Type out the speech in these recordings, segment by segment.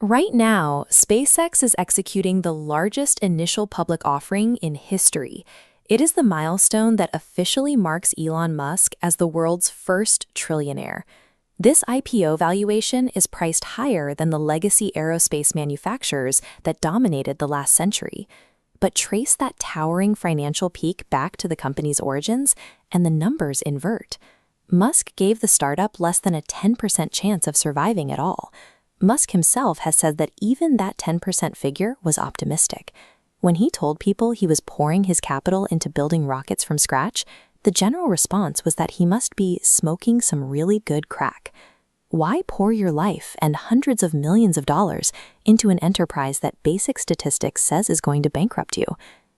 Right now, SpaceX is executing the largest initial public offering in history. It is the milestone that officially marks Elon Musk as the world's first trillionaire. This IPO valuation is priced higher than the legacy aerospace manufacturers that dominated the last century. But trace that towering financial peak back to the company's origins, and the numbers invert. Musk gave the startup less than a 10% chance of surviving at all. Musk himself has said that even that 10% figure was optimistic. When he told people he was pouring his capital into building rockets from scratch, the general response was that he must be smoking some really good crack. Why pour your life and hundreds of millions of dollars into an enterprise that basic statistics says is going to bankrupt you?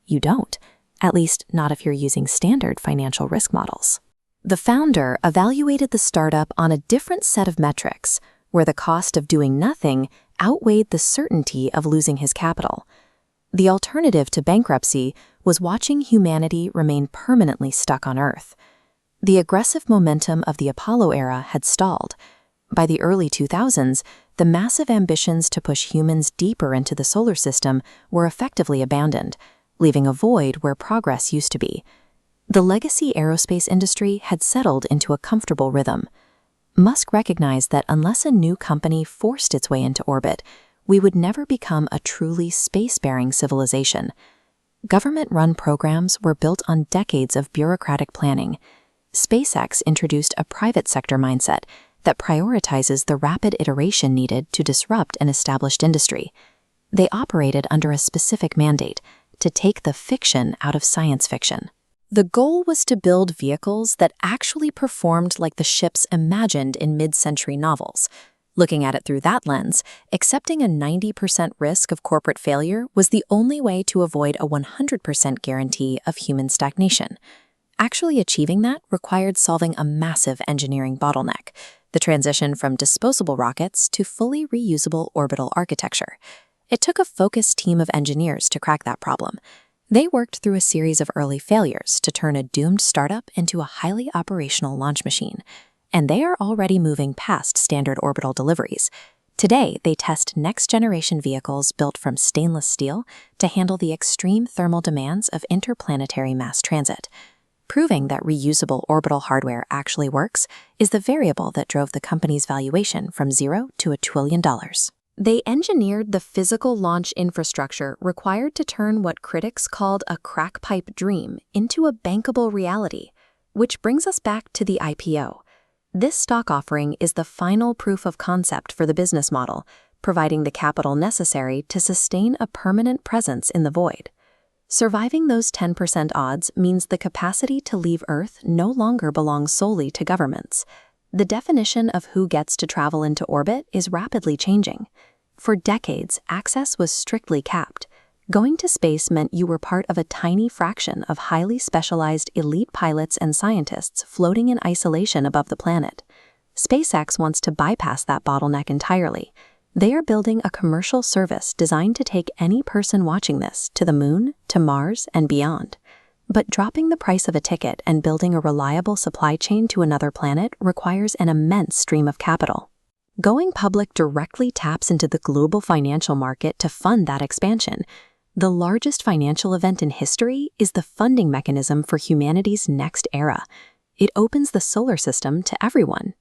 You don't. At least not if you're using standard financial risk models. The founder evaluated the startup on a different set of metrics, where the cost of doing nothing outweighed the certainty of losing his capital. The alternative to bankruptcy was watching humanity remain permanently stuck on Earth. The aggressive momentum of the Apollo era had stalled. By the early 2000s, the massive ambitions to push humans deeper into the solar system were effectively abandoned, leaving a void where progress used to be. The legacy aerospace industry had settled into a comfortable rhythm. Musk recognized that unless a new company forced its way into orbit, we would never become a truly space-faring civilization. Government-run programs were built on decades of bureaucratic planning. SpaceX introduced a private sector mindset that prioritizes the rapid iteration needed to disrupt an established industry. They operated under a specific mandate to take the fiction out of science fiction. The goal was to build vehicles that actually performed like the ships imagined in mid-century novels. Looking at it through that lens, accepting a 90% risk of corporate failure was the only way to avoid a 100% guarantee of human stagnation. Actually achieving that required solving a massive engineering bottleneck, the transition from disposable rockets to fully reusable orbital architecture. It took a focused team of engineers to crack that problem. They worked through a series of early failures to turn a doomed startup into a highly operational launch machine. And they are already moving past standard orbital deliveries. Today, they test next-generation vehicles built from stainless steel to handle the extreme thermal demands of interplanetary mass transit. Proving that reusable orbital hardware actually works is the variable that drove the company's valuation from $0 to $1 trillion. They engineered the physical launch infrastructure required to turn what critics called a crackpipe dream into a bankable reality, which brings us back to the IPO. This stock offering is the final proof of concept for the business model, providing the capital necessary to sustain a permanent presence in the void. Surviving those 10% odds means the capacity to leave Earth no longer belongs solely to governments. The definition of who gets to travel into orbit is rapidly changing. For decades, access was strictly capped. Going to space meant you were part of a tiny fraction of highly specialized elite pilots and scientists floating in isolation above the planet. SpaceX wants to bypass that bottleneck entirely. They are building a commercial service designed to take any person watching this to the moon, to Mars, and beyond. But dropping the price of a ticket and building a reliable supply chain to another planet requires an immense stream of capital. Going public directly taps into the global financial market to fund that expansion. The largest financial event in history is the funding mechanism for humanity's next era. It opens the solar system to everyone,